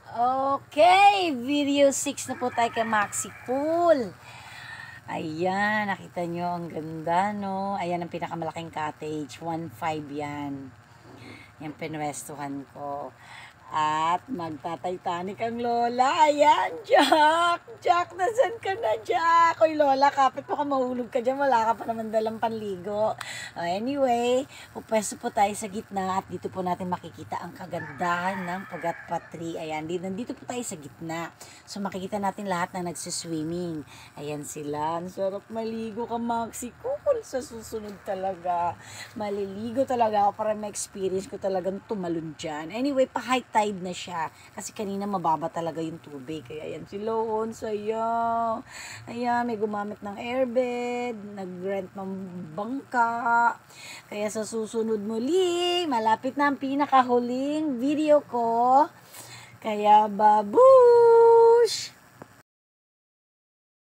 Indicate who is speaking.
Speaker 1: Okay, video 6 na po tayo kay Maxi Cool. Ayan, nakita nyo, ang ganda, no? Ayan ang pinakamalaking cottage, 1.5 yan. Yung pinwestuhan ko. At magta-Titanic ang lola. Ayan, Jack! Jack, nasan ka na, Jack? Oy, lola, kapit mo ka mahulog ka dyan. Wala ka pa naman dalang panligo. Anyway, pupwesto po tayo sa gitna at dito po natin makikita ang kagandahan ng Pagatpat Tree. Ayan, nandito po tayo sa gitna. So, makikita natin lahat na nagsiswimming. Ayan sila. Ang sarap maligo ka, Maxi. Cool. Sa susunod talaga. Maliligo talaga ako para ma-experience ko talagang tumalon dyan. Anyway, pa-high tide na siya. Kasi kanina mababa talaga yung tubig. Kaya yan si Loon, saya. Ayan, may gumamit ng airbed, nag-rent ng bangka. Kaya sa susunod muli, malapit na ang pinakahuling video ko. Kaya babu!